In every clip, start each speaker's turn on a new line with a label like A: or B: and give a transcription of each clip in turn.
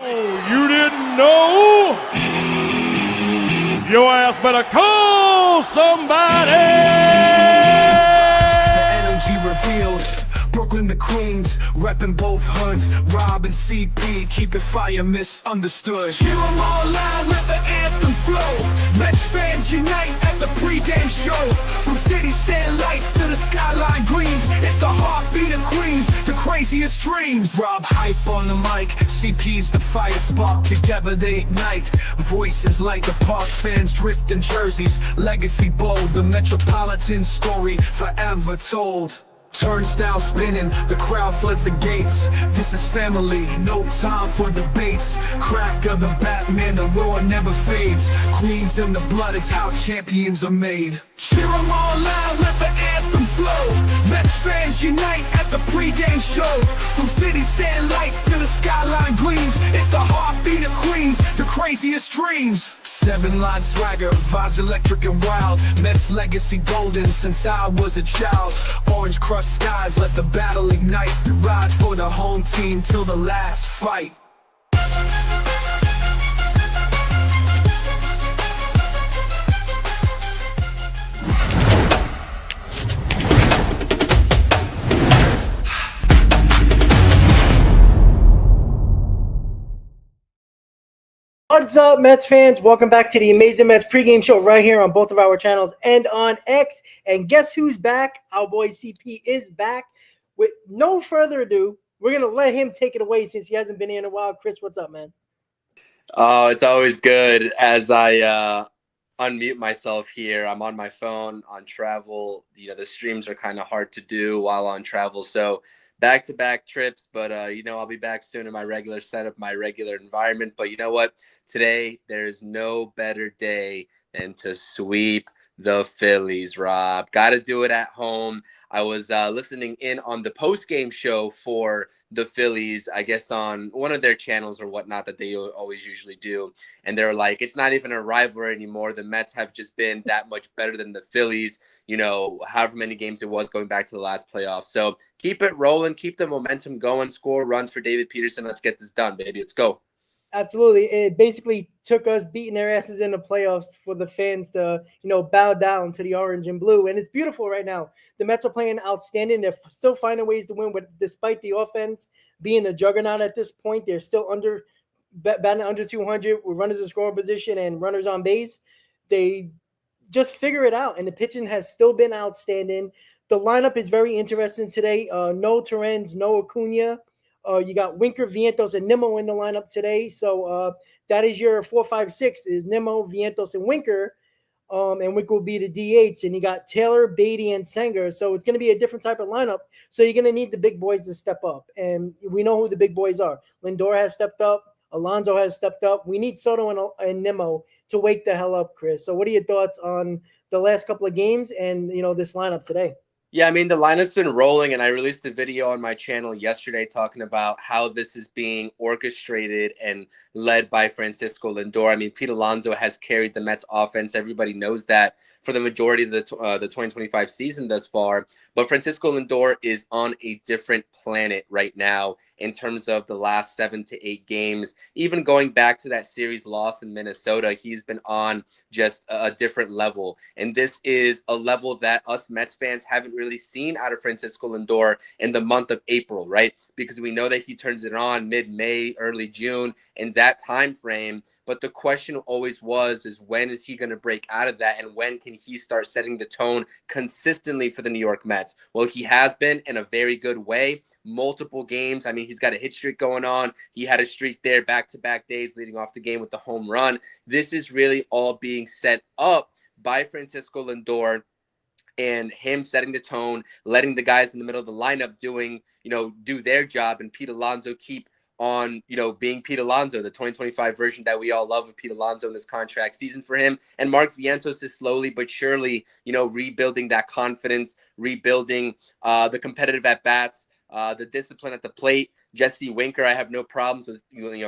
A: Oh, you didn't know? Your ass better call somebody!
B: The energy revealed. Brooklyn to Queens, reppin' both hoods. Rob and CP, keep it fire misunderstood. Cheer 'em all loud, let the anthem flow. Mets fans unite at the pregame show. From city stand lights to the skyline greens, it's the heartbeat of Queens, the craziest dreams. Rob hype on the mic, CP's the fire spark. Together they ignite. Voices like the park, fans dripped in jerseys. Legacy bold, the Metropolitan story forever told. Turnstile spinning, the crowd floods the gates. This is family, no time for debates. Crack of the Batman, the roar never fades. Queens in the blood, it's how champions are made. Cheer 'em all loud, let the anthem flow. Mets fans unite at the pregame show. From city stand lights to the skyline greens, it's the heartbeat of Queens, the craziest dreams. 7-line swagger, vibes electric and wild. Mets legacy golden since I was a child. Orange crushed skies, let the battle ignite. Ride for the home team till the last fight.
C: What's up, Mets fans? Welcome back to the Amazing Mets pregame show right here on both of our channels and on X. And guess who's back? Our boy CP is back. With no further ado, we're going to let him take it away since he hasn't been here in a while. Chris, what's up, man?
D: Oh, it's always good as I unmute myself here. I'm on my phone on travel. The streams are kind of hard to do while on travel. So back-to-back trips, but I'll be back soon in my regular setup, my regular environment. But you know what? Today, there's no better day than to sweep the Phillies, Rob. Got to do it at home. I was listening in on the post-game show for the Phillies, I guess on one of their channels or whatnot that they always usually do. And they're like, it's not even a rivalry anymore. The Mets have just been that much better than the Phillies, however many games it was going back to the last playoff. So keep it rolling, keep the momentum going, score runs for David Peterson. Let's get this done, baby. Let's go.
C: Absolutely. It basically took us beating their asses in the playoffs for the fans to, bow down to the orange and blue. And it's beautiful right now. The Mets are playing outstanding. They're still finding ways to win, despite the offense being a juggernaut at this point. They're still batting under 200 with runners in scoring position and runners on base. They just figure it out. And the pitching has still been outstanding. The lineup is very interesting today. No Torrens, no Acuna. You got Winker, Vientos, and Nimmo in the lineup today. So that is your 4-5-6 is Nimmo, Vientos, and Winker. And Winker will be the DH. And you got Taylor, Beatty, and Sanger. So it's going to be a different type of lineup. So you're going to need the big boys to step up. And we know who the big boys are. Lindor has stepped up. Alonso has stepped up. We need Soto and Nimmo to wake the hell up, Chris. So what are your thoughts on the last couple of games and, this lineup today?
D: Yeah, I mean, the lineup's been rolling, and I released a video on my channel yesterday talking about how this is being orchestrated and led by Francisco Lindor. I mean, Pete Alonso has carried the Mets offense. Everybody knows that for the majority of the 2025 season thus far. But Francisco Lindor is on a different planet right now in terms of the last 7 to 8 games. Even going back to that series loss in Minnesota, he's been on just a different level. And this is a level that us Mets fans haven't really seen out of Francisco Lindor in the month of April, right? Because we know that he turns it on mid-May, early June, in that time frame. But the question always is when is he going to break out of that, and when can he start setting the tone consistently for the New York Mets? Well, he has been in a very good way. Multiple games. I mean, he's got a hit streak going on. He had a streak there back-to-back days leading off the game with the home run. This is really all being set up by Francisco Lindor and him setting the tone, letting the guys in the middle of the lineup do their job, and Pete Alonso keep on, being Pete Alonso, the 2025 version that we all love of Pete Alonso in this contract season for him. And Mark Vientos is slowly but surely, rebuilding that confidence, rebuilding the competitive at-bats, the discipline at the plate. Jesse Winker, I have no problems with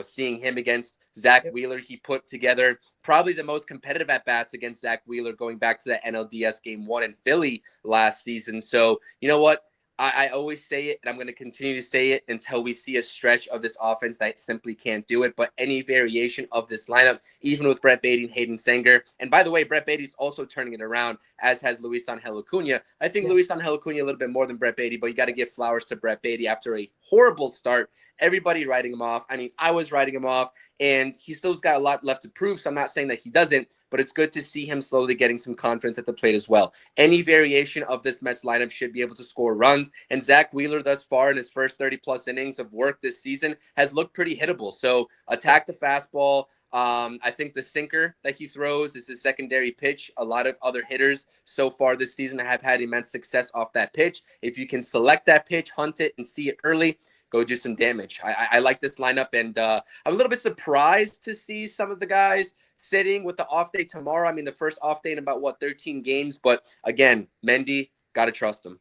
D: seeing him against Zach Wheeler. He put together probably the most competitive at-bats against Zach Wheeler going back to that NLDS Game 1 in Philly last season. So, you know what? I always say it, and I'm going to continue to say it until we see a stretch of this offense that simply can't do it. But any variation of this lineup, even with Brett Beatty and Hayden Sanger, and by the way, Brett Beatty's also turning it around, as has Luis Angel Acuna. I think Luis Angel Acuna a little bit more than Brett Beatty, but you got to give flowers to Brett Beatty after a horrible start. Everybody writing him off. I mean, I was writing him off, and he still's got a lot left to prove, so I'm not saying that he doesn't, but it's good to see him slowly getting some confidence at the plate as well. Any variation of this Mets lineup should be able to score runs, and Zach Wheeler thus far in his first 30-plus innings of work this season has looked pretty hittable. So attack the fastball. I think the sinker that he throws is his secondary pitch. A lot of other hitters so far this season have had immense success off that pitch. If you can select that pitch, hunt it, and see it early, go do some damage. I like this lineup, and I'm a little bit surprised to see some of the guys sitting with the off day tomorrow. I mean, the first off day in about, 13 games. But again, Mendy, got to trust him.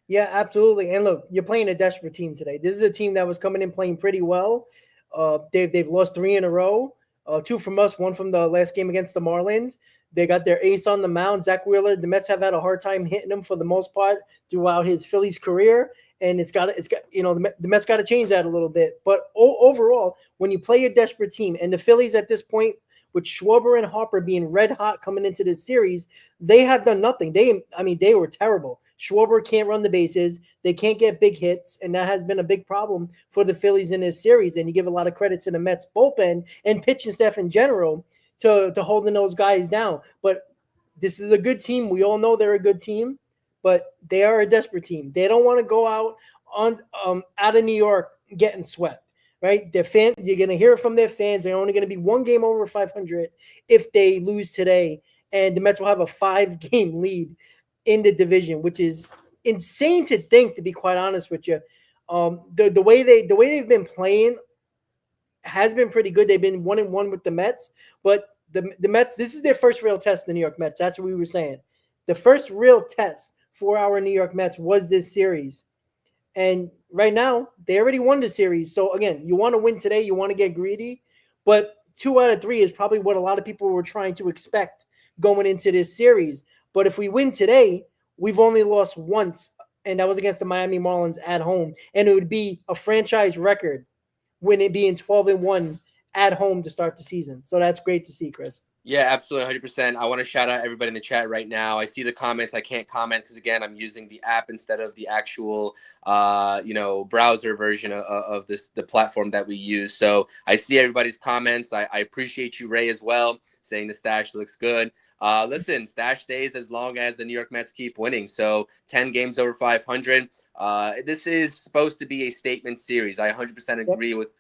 C: Yeah, absolutely. And look, you're playing a desperate team today. This is a team that was coming in playing pretty well. They've lost 3 in a row, 2 from us, 1 from the last game against the Marlins. They got their ace on the mound, Zach Wheeler. The Mets have had a hard time hitting him for the most part throughout his Phillies career, and the Mets got to change that a little bit. But overall, when you play a desperate team, and the Phillies at this point, with Schwarber and Harper being red hot coming into this series, they have done nothing. They were terrible. Schwarber can't run the bases. They can't get big hits, and that has been a big problem for the Phillies in this series. And you give a lot of credit to the Mets bullpen and pitching staff in general to holding those guys down. But this is a good team. We all know they're a good team, but they are a desperate team. They don't want to go out out of New York getting swept. Right, you're going to hear it from their fans. They're only going to be 1 game over 500 if they lose today, and the Mets will have a 5-game lead in the division, which is insane to think. To be quite honest with you, the way they've been playing has been pretty good. They've been 1-1 with the Mets, but the Mets, this is their first real test. The New York Mets. That's what we were saying. The first real test for our New York Mets was this series. And right now, they already won the series. So, again, you want to win today. You want to get greedy. But 2 out of 3 is probably what a lot of people were trying to expect going into this series. But if we win today, we've only lost once, and that was against the Miami Marlins at home. And it would be a franchise record when it being 12-1 at home to start the season. So that's great to see, Chris.
D: Yeah, absolutely, 100%. I want to shout out everybody in the chat right now. I see the comments. I can't comment because, again, I'm using the app instead of the actual, browser version of the platform that we use. So I see everybody's comments. I appreciate you, Ray, as well, saying the stash looks good. Listen, stash stays as long as the New York Mets keep winning. So 10 games over 500. This is supposed to be a statement series. I 100% agree with,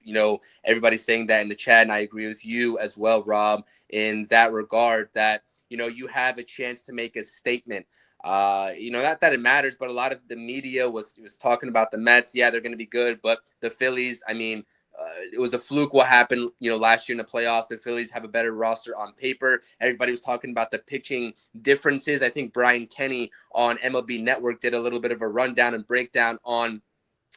D: everybody saying that in the chat. And I agree with you as well, Rob, in that regard that, you have a chance to make a statement. Not that it matters, but a lot of the media was talking about the Mets. Yeah, they're going to be good. But the Phillies, it was a fluke what happened, last year in the playoffs. The Phillies have a better roster on paper. Everybody was talking about the pitching differences. I think Brian Kenny on MLB Network did a little bit of a rundown and breakdown on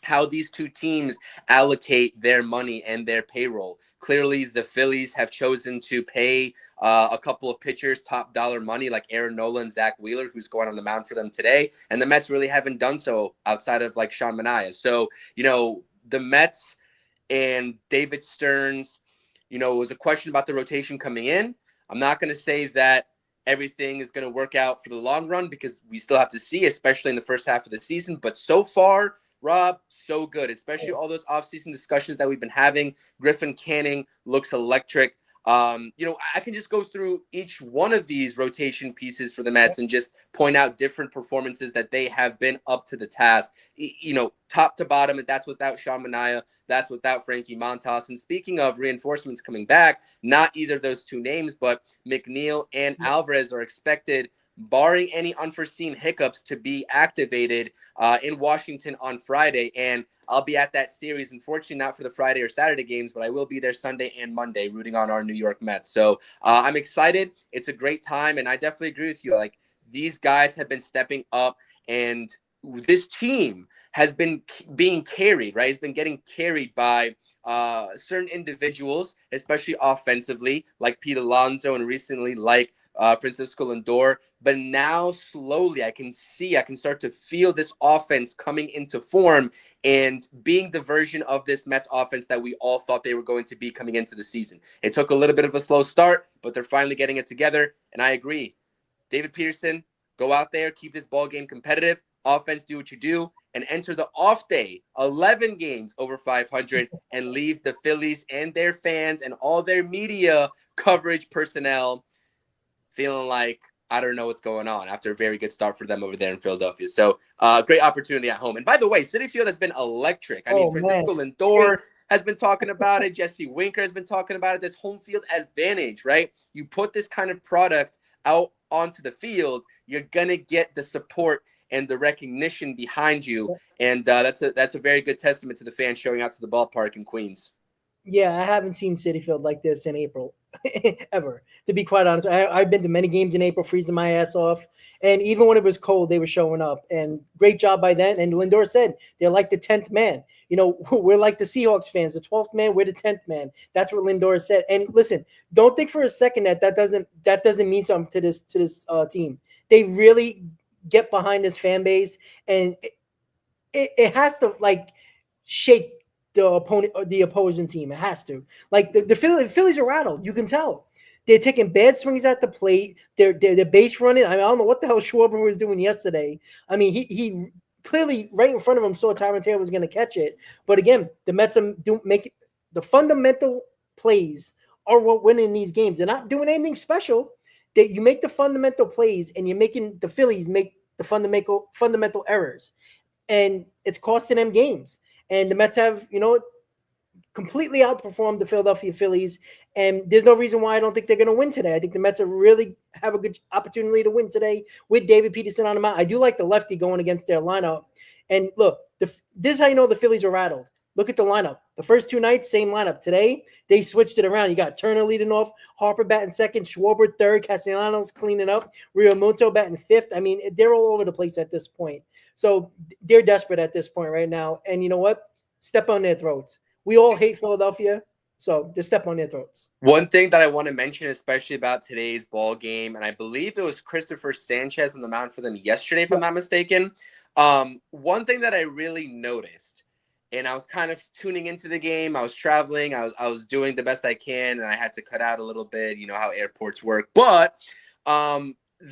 D: how these two teams allocate their money and their payroll. Clearly, the Phillies have chosen to pay a couple of pitchers top dollar money like Aaron Nola and Zach Wheeler, who's going on the mound for them today. And the Mets really haven't done so outside of like Sean Manaea. So, the Mets and David Stearns, it was a question about the rotation coming in. I'm not going to say that everything is going to work out for the long run because we still have to see, especially in the first half of the season. But so far, Rob, so good, especially all those offseason discussions that we've been having. Griffin Canning looks electric. I can just go through each one of these rotation pieces for the Mets and just point out different performances that they have been up to the task, top to bottom. And that's without Sean Manaea. That's without Frankie Montas. And speaking of reinforcements coming back, not either of those two names, but McNeil and Alvarez are expected, barring any unforeseen hiccups, to be activated in Washington on Friday. And I'll be at that series, unfortunately not for the Friday or Saturday games, but I will be there Sunday and Monday rooting on our New York Mets. So I'm excited. It's a great time. And I definitely agree with you. Like, these guys have been stepping up, and this team has been being carried, right? It's been getting carried by certain individuals, especially offensively, like Pete Alonso, and recently like Francisco Lindor. But now slowly I can start to feel this offense coming into form and being the version of this Mets offense that we all thought they were going to be coming into the season. It took a little bit of a slow start, but they're finally getting it together. And I agree. David Peterson, go out there, keep this ball game competitive. Offense, do what you do, and enter the off day, 11 games over 500, and leave the Phillies and their fans and all their media coverage personnel feeling like I don't know what's going on after a very good start for them over there in Philadelphia. So great opportunity at home. And by the way, Citi Field has been electric. I mean, Francisco Lindor has been talking about it. Jesse Winker has been talking about it. This home field advantage, right? You put this kind of product out onto the field, you're going to get the support and the recognition behind you. And that's a very good testament to the fans showing out to the ballpark in Queens.
C: Yeah, I haven't seen Citi Field like this in April ever, to be quite honest. I've been to many games in April, freezing my ass off. And even when it was cold, they were showing up. And great job by them. And Lindor said they're like the 10th man. You know, we're like the Seahawks fans, the 12th man, we're the 10th man. That's what Lindor said. And listen, don't think for a second that doesn't mean something to this team. They really get behind this fan base, and it has to like shake the opponent or the opposing team. It has to. Like the Phillies are rattled. You can tell. They're taking bad swings at the plate. They're base running. I mean, I don't know what the hell Schwarber was doing yesterday. I mean, he clearly right in front of him saw Tyron Taylor was going to catch it. But again, the Mets don't make the fundamental plays are what winning these games. They're not doing anything special. That you make the fundamental plays, and you're making the Phillies make the fundamental errors, and it's costing them games. And the Mets have, completely outperformed the Philadelphia Phillies. And there's no reason why I don't think they're going to win today. I think the Mets really have a good opportunity to win today with David Peterson on the mound. I do like the lefty going against their lineup. And look, this is how you know the Phillies are rattled. Look at the lineup. The first two nights, same lineup. Today, they switched it around. You got Turner leading off, Harper batting second, Schwarber third, Castellanos cleaning up, Realmuto batting fifth. I mean, they're all over the place at this point. So they're desperate at this point right now. And you know what? Step on their throats. We all hate Philadelphia, so just step on their throats.
D: One thing that I want to mention, especially about today's ball game, and I believe it was Christopher Sanchez on the mound for them yesterday, if I'm not mistaken. One thing that I really noticed, and I was kind of tuning into the game. I was traveling. I was doing the best I can, and I had to cut out a little bit. You know how airports work, but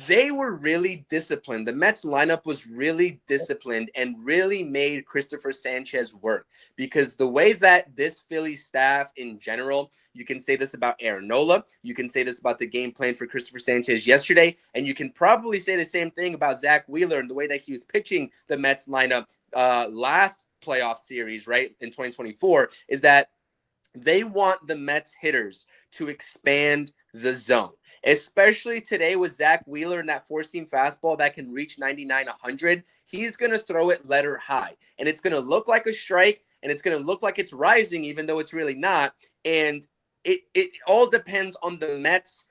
D: they were really disciplined. The Mets lineup was really disciplined and really made Christopher Sanchez work, because the way that this Phillies staff in general, you can say this about Aaron Nola, you can say this about the game plan for Christopher Sanchez yesterday, and you can probably say the same thing about Zach Wheeler and the way that he was pitching the Mets lineup last playoff series, right, in 2024, is that they want the Mets hitters to expand the zone, especially today with Zach Wheeler and that four-seam fastball that can reach 99, 100. He's going to throw it letter high, and it's going to look like a strike, and it's going to look like it's rising, even though it's really not. And it all depends on the Mets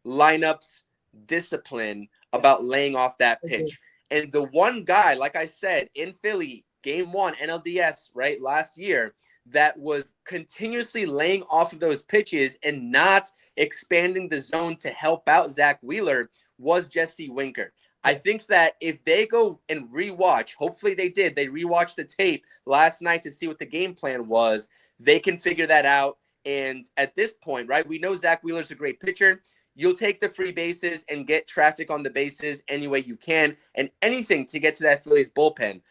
D: lineups discipline about laying off that pitch. And the one guy, like I said, in Philly, game one, NLDS, right, last year, that was continuously laying off of those pitches and not expanding the zone to help out Zach Wheeler was Jesse Winker. I think that if they go and rewatch, hopefully they did, they rewatched the tape last night to see what the game plan was, they can figure that out. And at this point, right, we know Zach Wheeler's a great pitcher. You'll take the free bases and get traffic on the bases any way you can, and anything to get to that Phillies bullpen.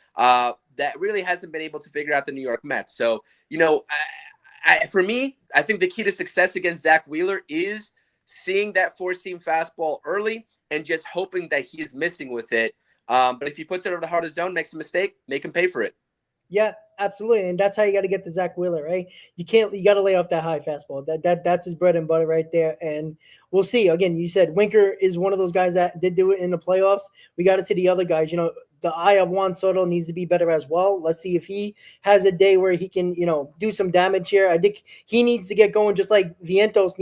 D: That really hasn't been able to figure out the New York Mets. So, for me, I think the key to success against Zach Wheeler is seeing that four-seam fastball early and just hoping that he is missing with it. But if he puts it over the heart of the zone, makes a mistake, make him pay for it.
C: Yeah, absolutely. And that's how you got to get the Zach Wheeler, right? You got to lay off that high fastball. That's his bread and butter right there. And we'll see. Again, you said Winker is one of those guys that did do it in the playoffs. We got to see the other guys. The eye of Juan Soto needs to be better as well. Let's see if he has a day where he can, do some damage here. I think he needs to get going just like Vientos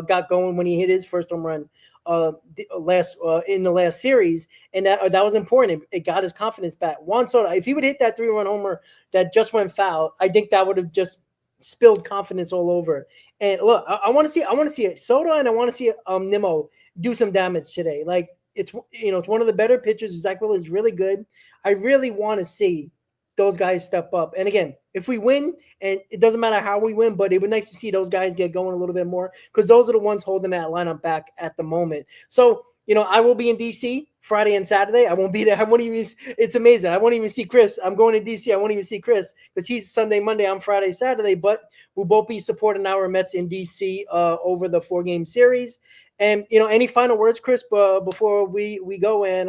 C: got going when he hit his first home run in the last series, and that was important. It got his confidence back. Juan Soto, if he would hit that 3-run homer that just went foul, I think that would have just spilled confidence all over. And look, I want to see it, Soto, and I want to see Nimmo do some damage today. Like it's one of the better pitchers. Zach Wheeler is really good. I really want to see those guys step up. And again, if we win, and it doesn't matter how we win, but it would be nice to see those guys get going a little bit more, because those are the ones holding that lineup back at the moment. So, I will be in DC Friday and Saturday. I won't be there. It's amazing. I won't even see Chris. I'm going to DC. I won't even see Chris because he's Sunday, Monday. I'm Friday, Saturday, but we'll both be supporting our Mets in DC over the 4-game series. And, any final words, Chris, before we go and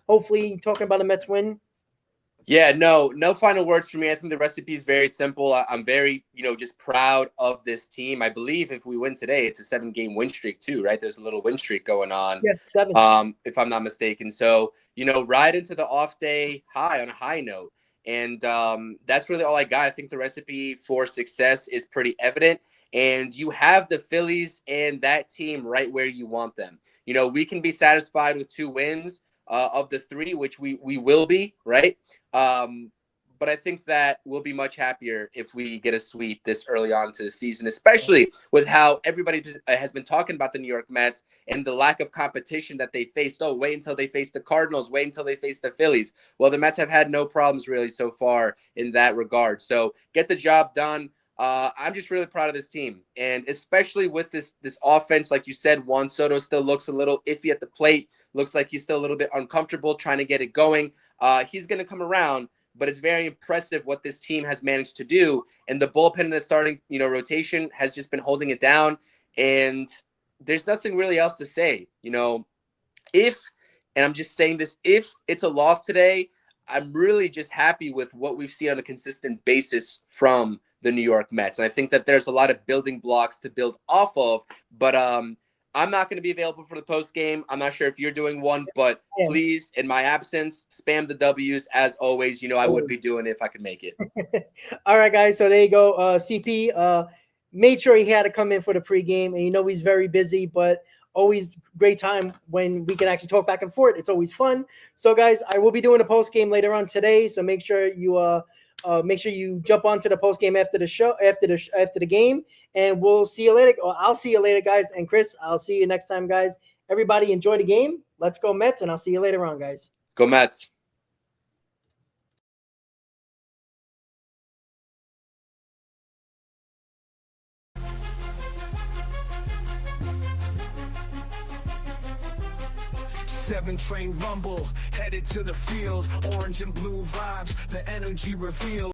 C: hopefully talking about a Mets win?
D: Yeah, no final words for me. I think the recipe is very simple. I'm very, just proud of this team. I believe if we win today, it's a 7-game win streak too, right? There's a little win streak going on.
C: Yeah, 7.
D: If I'm not mistaken. So, ride into the off day on a high note. And that's really all I got. I think the recipe for success is pretty evident. And you have the Phillies and that team right where you want them. We can be satisfied with 2 wins. Of the 3, which we will be, right? But I think that we'll be much happier if we get a sweep this early on to the season, especially with how everybody has been talking about the New York Mets and the lack of competition that they faced. Oh, wait until they face the Cardinals. Wait until they face the Phillies. Well, the Mets have had no problems really so far in that regard. So get the job done. I'm just really proud of this team, and especially with this offense. Like you said, Juan Soto still looks a little iffy at the plate. Looks like he's still a little bit uncomfortable trying to get it going. He's going to come around, but it's very impressive what this team has managed to do. And the bullpen in the starting, rotation has just been holding it down. And there's nothing really else to say. And I'm just saying this, if it's a loss today, I'm really just happy with what we've seen on a consistent basis from the New York Mets. And I think that there's a lot of building blocks to build off of, but I'm not going to be available for the post game. I'm not sure if you're doing one, but please, in my absence, spam the W's as always. I would be doing it if I could make it.
C: All right, guys. So there you go. CP made sure he had to come in for the pregame, and he's very busy, but always great time when we can actually talk back and forth. It's always fun. So, guys, I will be doing a post game later on today. So make sure you jump onto the post game after the show, after the game, and we'll see you later. Or I'll see you later, guys. And Chris, I'll see you next time, guys. Everybody enjoy the game. Let's go Mets, and I'll see you later on, guys.
D: Go Mets.
B: Seven train rumble, headed to the field. Orange and blue vibes, the energy revealed.